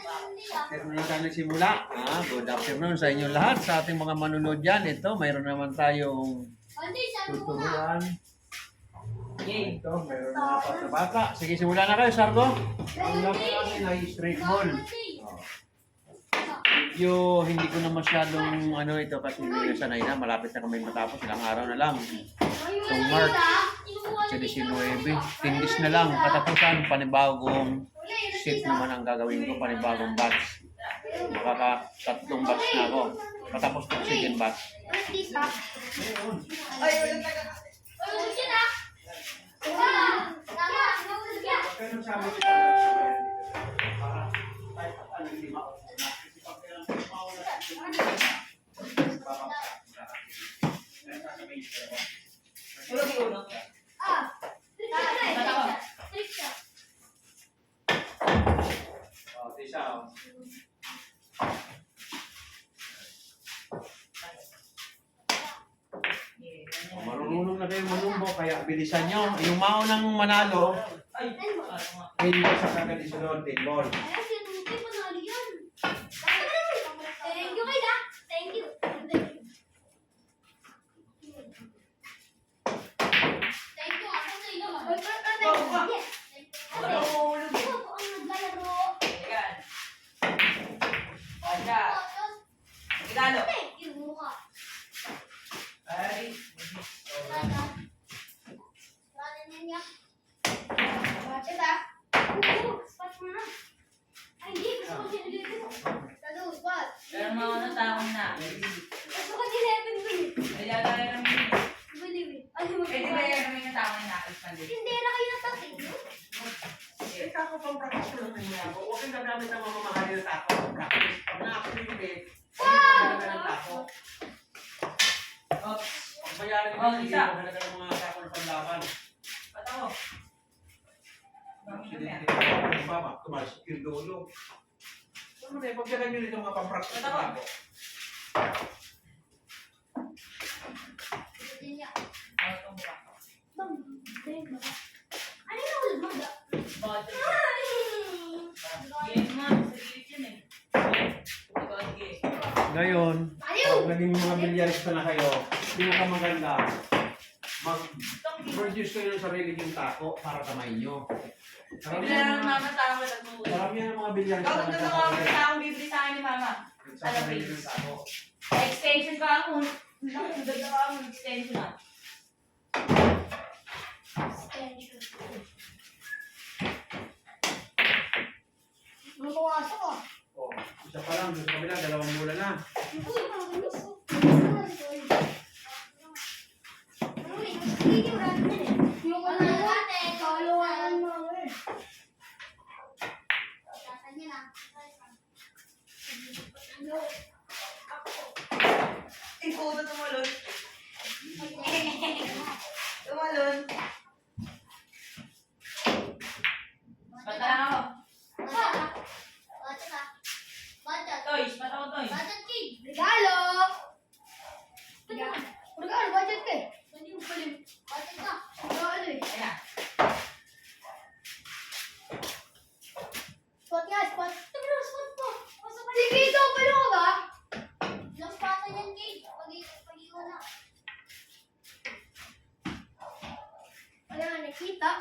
Afternoon na tayo nagsimula. Good afternoon sa inyo lahat, sa ating mga manunod dyan. Ito, mayroon naman tayong tuturuan. Ito, mayroon na apat na bata. Sige, simula na kayo, Sargo. Ang laman natin ay straight ball. Yung hindi ko na masyadong ito kasi hindi na sanay na. Malapit na kami matapos. Ilang araw na lang. So, March 19. Tindis na lang. Katapusan, panibagong shift naman ang gagawin ko. Panibagong batch. Makaka-3 batch na ako. Patapos ng second batch. Marunong na kayo manumbo, kaya bilisan nyo. Yung maunang manalo, hindi sa kagad isunod, ball. Thank you. Huwag kang gagamit ng mamamahal yung tako. Practice. Pag na-activate, hindi ka ng tako. Pag bayaran nyo, hindi ka talaga ng mga tako na panlaban. Pataw. Tumasok yung dulo. Ano na, pagyagan nyo nito mga pang-practice ng tako. Ngayon, pag naging mga bilyarista na kayo, pinakamaganda, mag-produce kayo ng sarili yung tako para kamay nyo. Maramihan ng mga bilyarista na Taong bibili sa akin ni Mama. sa sarili yung tako. Extension ka ako. Ganda ka ako. Extension na. Oh, isa pa lang, sa kabila, 2 bulan na. Ikaw na tumalon. Tumalon. Bata lang ako. Toys, bata ko toys. Regalo! Regalo, budget ka eh. Hindi mo palim. Budget ka. Regalo eh. Ayan. Spot nga, spot. Ito bro, spot po. Sige, ito, palo ka ba? Ilang spot na yan, Kate. Pag-iwan na. Wala nga, nakita.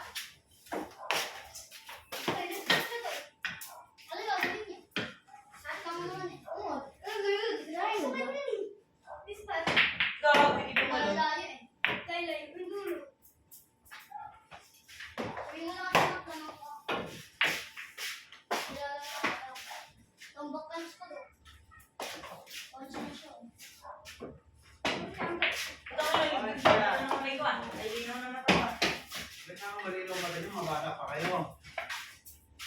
Ikaw, hindi ko malon. Ito ko lang. Ano kamay ko ah. Nalilinaw naman ako ah. Ba't ako malinaw magaling, mabata pa kayo.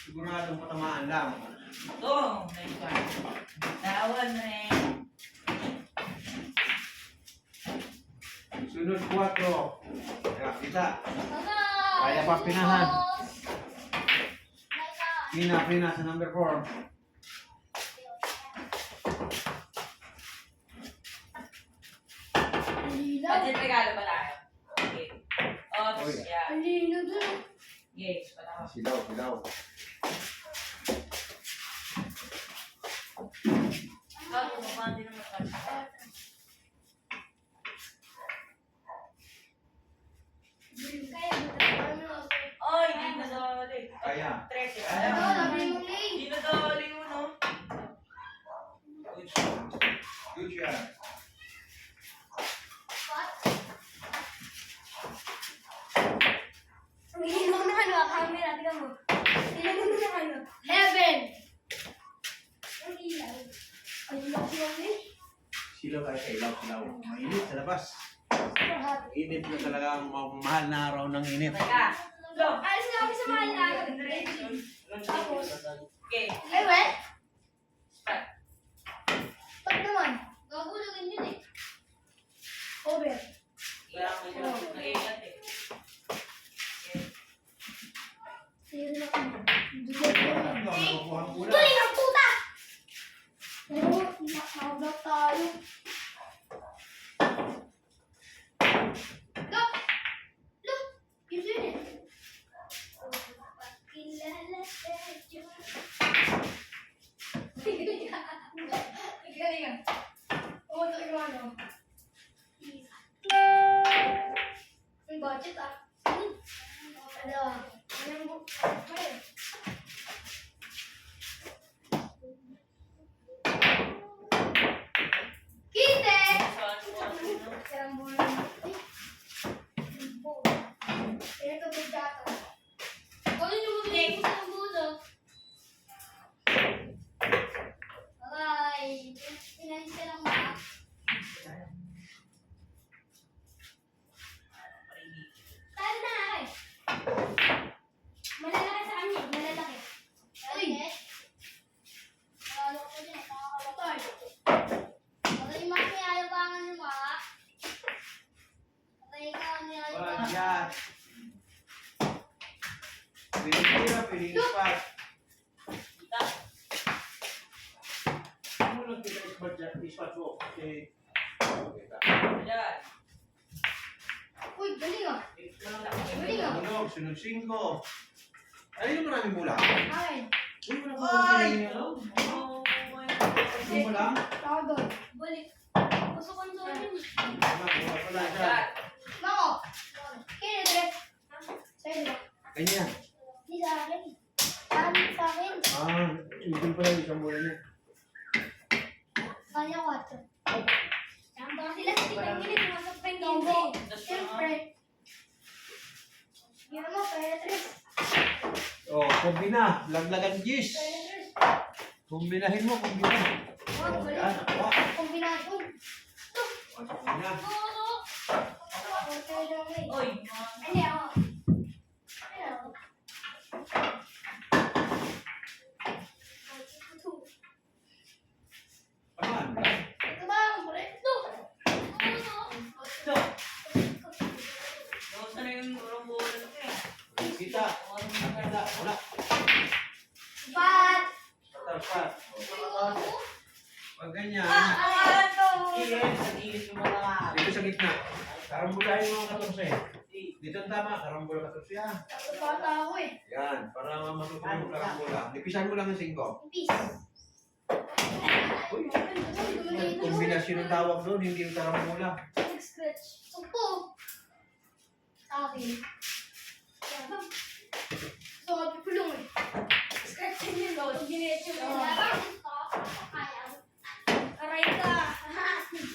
Siguradong patamaan lang. Ito. Nalilinaw. Naawal na eh. Sunod 4. Kaya kita. Kaya pa pinahan. Pina sa number 4. Budget regalo ba tayo? Okay. Oops, Uy. yeah. Alino dun. Yes, pala ko. Silaw. Ilaw tayo sa ilaw. Mainit sa labas. Init na talaga ang mahal na araw ng init. Teka. Go. Alis na kami sa mahal na araw. Tapos, Okay. ay, well, Start. pag naman, gagulugin yun eh. Over. Kaya ako yung nag-iingat eh. Sino na kami? Tuloy ang puta! Oo, nakabak tayo. Look! Look! Yun yun eh. Pakilala tayo. Galing ah. Oo, ito yung ano. May budget ah. Ano? Anong book? Ayun. Kite! Sarang bulan. Ay. Ito po data. Ano yung mabili ko sa budo? Ay, pinalis ka lang ba? Tayo na ay. Malalaki sa kanya, malalaki. Uy! Nalalo ko dyan, nakakalatar. Baka yung mga niyayabangan mo ha. Baka ikaw ang niyayabangan. Yan. Pinitira, pinilipat. Ano lang ispat mo? Kasi... Ayan. Uy, galing ah. Galing ah. Sunog, sunog 5. Ano yung maraming mula? Akin. Uy, wala pa akong ano? Yung mula? Tao doon. Balik. Gusto ko nito rin. Wala dyan. Ayan. Mako. Kaya dire. Sa'yo diba? Ganyan. Hindi sa akin. Sa akin. Yung pala yung isang mula niya. Kanya 4. Samba sila sa tingnan minit. Masok pa yung tombo. Siyempre. Yun mo, Petres. Oh, kombina. Laglagan gis. Petres. Kombinahin mo, kombina. Oh, Yan, galing. ako. Kombinasyon. Kombina. Oo. Okay lang eh. Oy. Hindi ako. Ano? Aman. Ito ba ang preto? Ito. Gusto na yung urong-urong ko eh. Kita. Wala. Wala. Bat! Tarpat. Pag ganyan. Ano to? Dito sa gitna. Karambulahin mo ang 14. Dito ang tama. Karambula 14 yan. Bata ako eh. Yan. Para matutunan mo karambula. Nipisan mo lang ang 5. Peace. Uy. Kombinasyon ng tawag doon. Hindi yung karambula. Scratch. Sumpo. Sa akin. So, pipulong eh. Scratch yun yun. Diretso mo. Aray ka.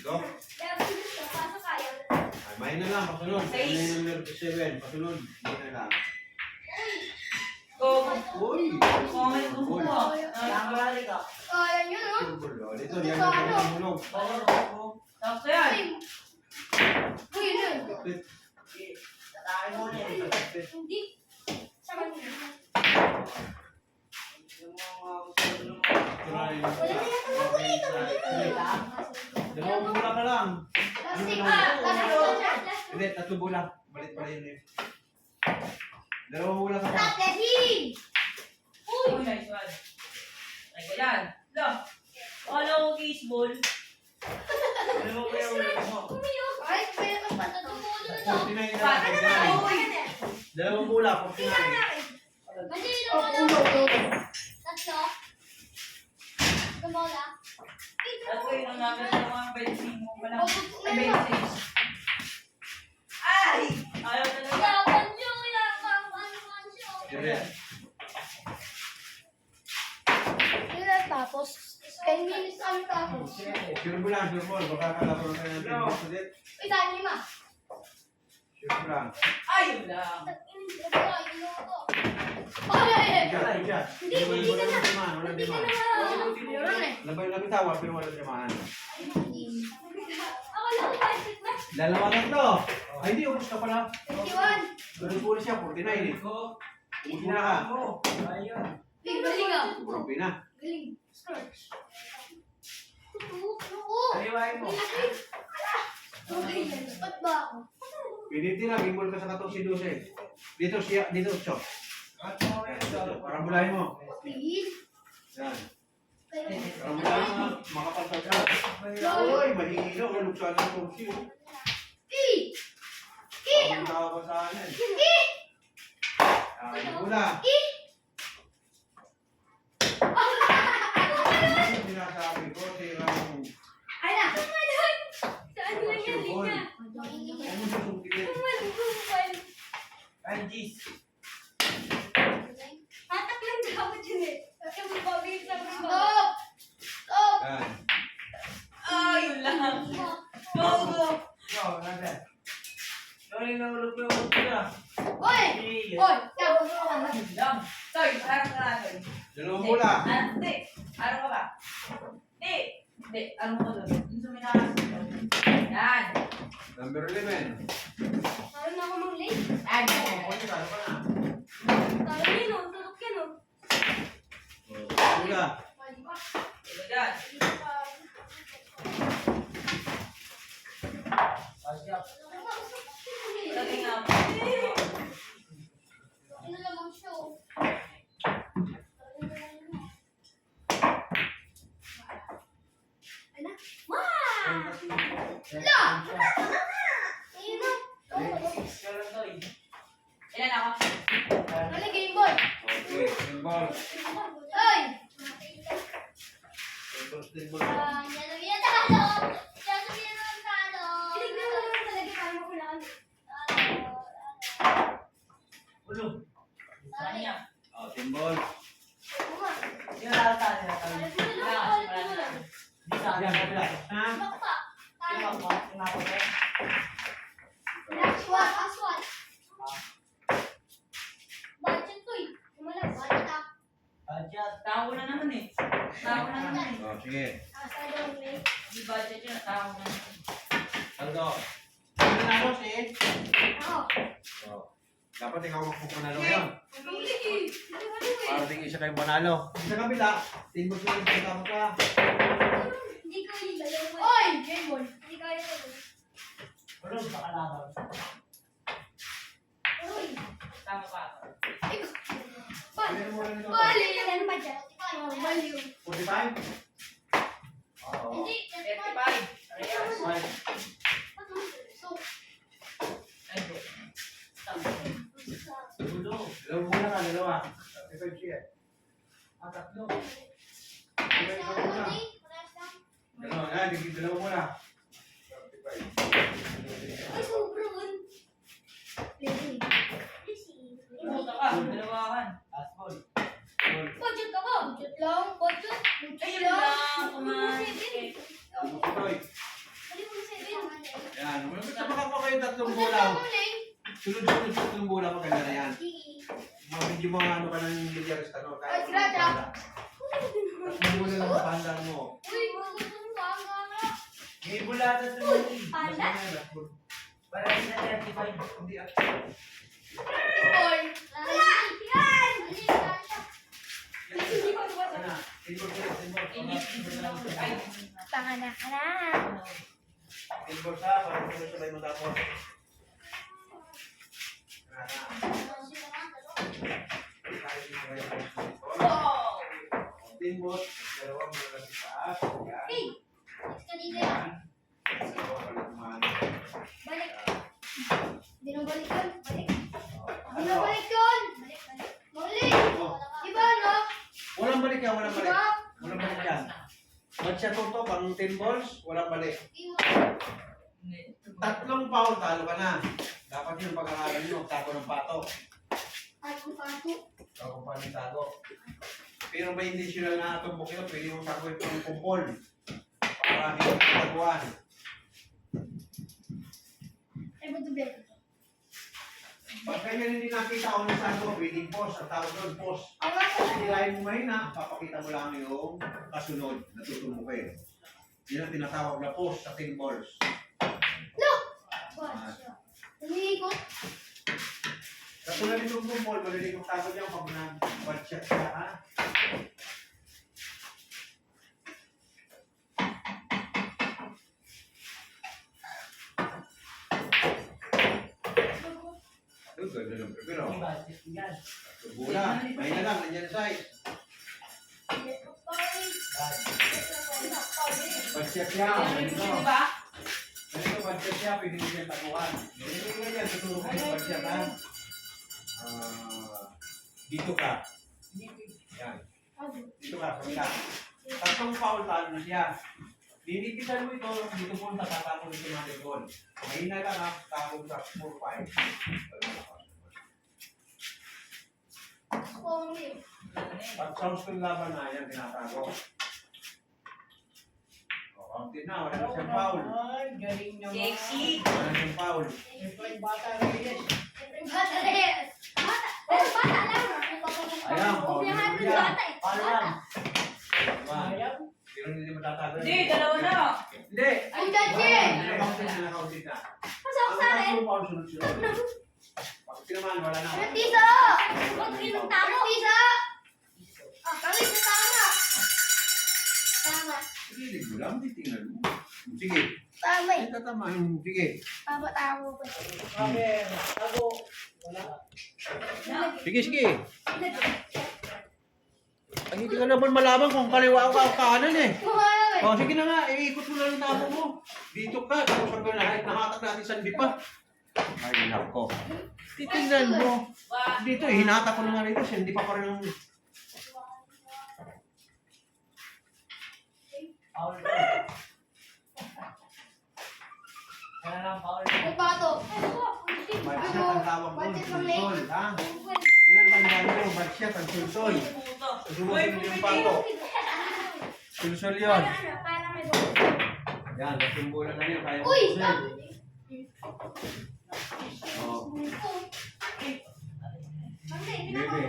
Go. Pasok kayo. Ay, may na lang. Pasunod. May number 7. Pasunod. May na lang. Go. Uy. Comment mo po. Nakalali ka. Kaya nyo no? Dito, yan ang tulog. Tapos yan. Uy, yun. Kapit. Hindi. Sa kanina. Wala na yata na po ito. Dalawang bola ka lang. Plastic. Plastic. Hindi, 3 bola. Balit pala yun eh. Dalawang bola ka pa. Plastic. Uy, nice one. Ay, yan. Lo. Follow baseball. Dalawang bola mo. Ay, pwede kang patatutulo na to. 49 Paano na. naman? 49. Uy. Dalawang bola, 49. Kasi yun ang ano. Tatlo. Ito bola. At ko yung namin sa mga benching mo pala. Pabugtong Ay, na yun. benching. Ay! Ayaw talaga. Yapan nyo, yapan. Ano nyo? Dire. Yun na tapos. 10 minutes kami tapos. Sure mo lang, sure mo. Baka kalaro na ng 10 minutes ulit. Uy, tayo lima. Sure mo lang. Ayun lang. Ay! Diyan. Hindi ka na. Walang Hindi ka timaan. na. Meron eh. Labay tawa, pero walang timaan. Ay, hindi. Ako lang budget na. Dalawa lang to. Ay, hindi, ubus ka pala. 21. Ganun po siya, 49 eh. Ubus na ka. Galing ah. Grumpy na. Galing. Scratch. Oo. Aliwain mo. Okay, ba't ba ako? Piniti na, gimbol ka sa 14-12. Dito siya, dito siya. Parang bulahin mo. Please. Yan. Kayo. Parang bulahin mo, makapal ka. Uy, mahihilo. Ulog sa ng kursi. Eh! Eh! Ang tawag sa akin. Eh! Ay, bula. Eh! Ano sinasabi ko? Sira mo. Ay na! Tumalon! Saan lang yan? Sure, Lika? Ano susungkitin? Tumalon! Anjis. Hatak lang dapat yun eh. Kasi mababig sa mga. Stop! Stop! Yan. Ay, yun lang. Go, go. Ikaw, nada. Sorry na ulog ko yung ulog na. Oy! Oy! Tapos ako na. Lang. Toy, harap ka na, Toy. Dalawang bula. Hindi. Harap ka ba? Hindi. Hindi. Ano mo doon? Yung suminakas. Yan. Number 11. Talo na ako mang late. Yan. Talo ka na. Talo yun o. Tulog yan o. Bula. Diba dyan? Pasya. Lagi nga. Ano lang ang show? Ano? Wow! La! Ayun o. Ikaw lang, Toy. Ilan ako? Ano game boy? Okay, symbol. Oy! Symbol. Yan ang talo! Yan ang talo! Tinignan mo naman talaga paano mo kailangan. Ulog. Kanya. Oh, symbol. Oo nga. Sino lalata nila, Toy? Alam mo lang, alam mo lang. Di sa akin, kabila. Ha? Bakta. Sino Talo. ako? Sino ako, Toy? Aswat, aswat. Budget to eh. Wala, budget ah. Pasya. Tao na naman eh. Tao na naman eh. Oh, sige. Asa daw may. Di budget yun. Tao na naman. Saldo. Ano na ako, si? Oo. Oh. Dapat ikaw magpupunalo ngayon. Hindi. Para di isa kayong panalo. Sa kabila, teamwork yung pagkama ka. Hindi ko yung dalawa. Oy! Game ball. Hindi kaya ko. Ulog sa kalaban. Uy! Tama pa ako. Ikaw. Ano mo rin ito? Bali! Ano ba dyan? Bali. 45? Oo. Hindi. 35. Parehas. Five. So, Ay, hindi. Ulog. Dalawang muna ka, dalawa. 35 siya. Ah, tatlo. Dalawa na, dalawa muna. 35. ay, sobrang. Pwede. Pumunta ka. Dalawakan. Last ball. Budget ako. Budget lang. Budget. Budget Ayun lang. lang. Kumain. Tuloy. Bali mo 7. Yan. Basta makapa kayo tatlong bola. Sunod-sunod sa tatlong bola, maganda na yan. Medyo mga ano ka ng bilyarista, no? Ay, sirada. Tatlong bola lang sa pandan mo. Uy, gusto mo ba ang mga? May bulata sa mga. Panda? Para sa 35. Hindi at Boy. Wala. Yan. Hindi ko ba? Sana. Teamwork ulit, teamwork. Ay. Panganak ka na. Teamwork ha, para sunod sabay mo tapos. Wow. Teamwork, dalawa muna lang sa taas. Yan. Hey. Next ka dito yan. Dalawa pala kumahan. Balik. Hindi nang balik yun. Balik. Hindi Ano? nang balik yun. Balik, balik. Balik. Iba, no? Walang balik yan, walang balik. Diba? Walang balik yan. Ba't siya toto, pang 10 balls, walang balik. Hindi. Tatlong foul, talo ka na. Dapat yung pag-aaral nyo, tako ng pato. Ay, kung pato. Tako pa ng tago. Pero may additional na tumbok yun, pwede mong tako yung pangkumpol. Para hindi mo taguan. Ay, ba't ba? Pag ganyan hindi nakita ko ng tago, pwedeng post. Ang tawag doon, post. Ang ako. Kung tirahin mo mahina, papakita mo lang yung kasunod na tutumbok eh. Yun ang tinatawag na post sa 10 balls. Look! Bad siya. Umiikot. Katulad nitong ball, maliligang tago niya pag nag-bad shot siya, ha? Doon, ganda ng pero. Bula, may na lang, nandiyan sa size. Bad shot siya, ganito. Di ba? Ganito, bad shot siya, pwede niyo siyang taguan. Ganito nga yan, tutulog ko yung bad shot, ha? Dito ka. Yan. Dito ka, pagka. Tatlong foul talo na siya. Dinipitan mo ito, dito punta, tatapon ito natin doon. Mahina lang ha, tapon sa 4-5. Only. Pag sounds ko yung laban na yan, tinatago. O, kaunti na, wala na siyang foul. Ay, galing naman. Sexy. Wala na siyang foul. Ito yung bata Reyes. Bata rin. Bata. Pero bata lang. Ayan, foul. Umiyahan ng Yan. bata eh. Paano Bata. lang? Diba? Ayaw. Pero hindi matatago. Hindi, dalawa na. Hindi. Ay, Judge! Nakaunti na, nakaunti na. Pasok sa akin. Ang tatlong foul sunod-sunod. Pag tinamaan, wala na. Anong tiso? Huwag inong tamo. Anong tiso? Ah, kami sa tama. Tama. Sige, mo lang, titingnan mo. Sige. Tama eh. Ay, tatamahin mo. Sige. Tama, tama pa. Sabi, ako. Wala. Sige, sige. Ay, hindi ka naman malaman kung kaliwa ka o kanan eh. Kumaya O, sige na nga, iikot mo na yung tabo mo. Dito ka, tapos hanggang lahat, nakatak natin sandi pa. Ay, nako. Titignan mo. Dito, hinata ko na nga rito, hindi pa pa rin ang... Paul. Kaya lang, Paul. Ang bato. Badshot ang tawag doon, Badshot ng sulsol, ha? Yan ang tandaan nyo, badshot ang sulsol. Puto. Susunod mo yung pato. Sulsol yun. Para may Yan, nasimbola na yun, kaya mo Uy! sulsol. Oh. Bebe.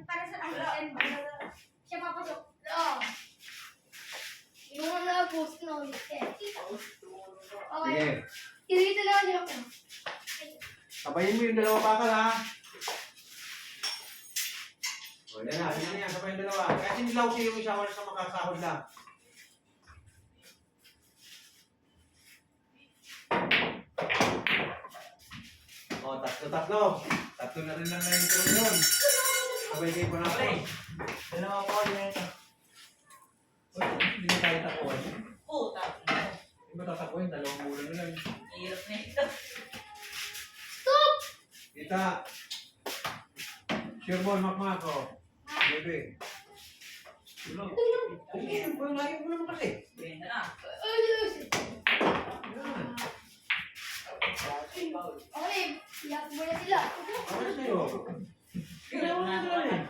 Para sa akin. Siya papasok. Oo. Yung mga post na ulit eh. Okay. Sige. Dito na ako. Sabayin mo yung dalawa bakal, ha? O, yan na, sabayin yung dalawa. Kasi nilaw siya yung isa, wala sa makasahod lang. O, tatlo. Tatlo na rin lang na yung turun yun. Sabay kayo pa natin. Dalawa Paul na ito. Uy, hindi na tayo takuan. Puta. Hindi ba tatakuin? Dalawang mula na lang. Hirap na ito. Stop! Kita. Sure ball, makmak o. Bebe. Tulog. Tingin mo, layo mo naman kasi. Benta na. Yan. Okay, iyak mo na sila. Ano sa'yo? Kailangan mo na lang eh.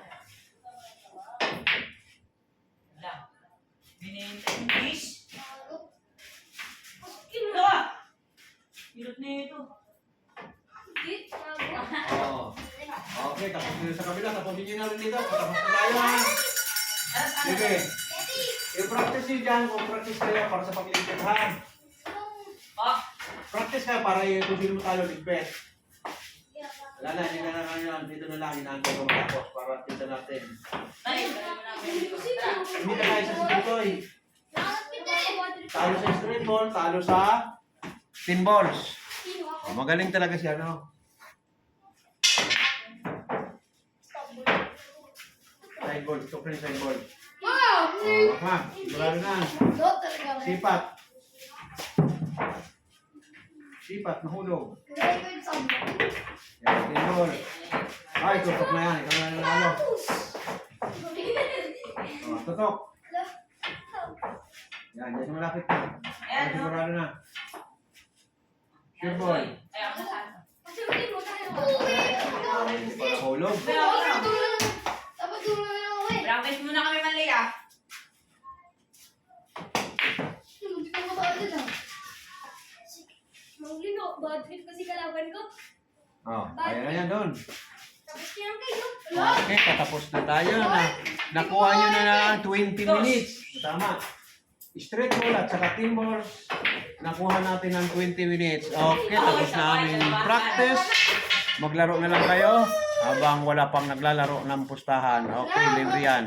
Wala. Binenta yung fish. Kilo ka! Hirap na ito. Oo. Okay, tapos dito sa kabila. Tapusin nyo na rin dito. Tapos na tayo ha. Sige. I-practice nyo dyan kung practice kayo para sa pag-iligtahan. Ah! Practice ka para yung kung sino mo talo ligbet. Wala na, hindi na lang yun. Dito na lang, inaantay ko matapos para dito natin. Ay, dali mo na ako dito. Hindi na tayo sa Sitoy. Talo sa street ball, talo sa 10 balls. Oh, magaling talaga siya, no? Side ball, gusto ko rin side ball. Wow! Oh, Makmak, sigurado na. Sipat. Sipat, mahulog. Yan, 10 ball. Ay, tutok na yan. Ikaw na nanalo. Oh, tutok. Yan, yan malapit na. Ayan, no? Sigurado na. Sure Ayan, ball. Ay, ako na saan. Hindi pa nahulog. Practice muna kami mali ah. Bad trip kasi kalaban ko. Oh, kaya na yan doon. Tapos yan kayo. Okay, patapos na tayo na. Nakuha nyo na 20 minutes. Tama. Street ball at saka team ball. Nakuha natin ng 20 minutes. Okay, tapos na aming practice. Maglaro na lang kayo habang wala pang naglalaro ng pustahan. Okay, libre yan.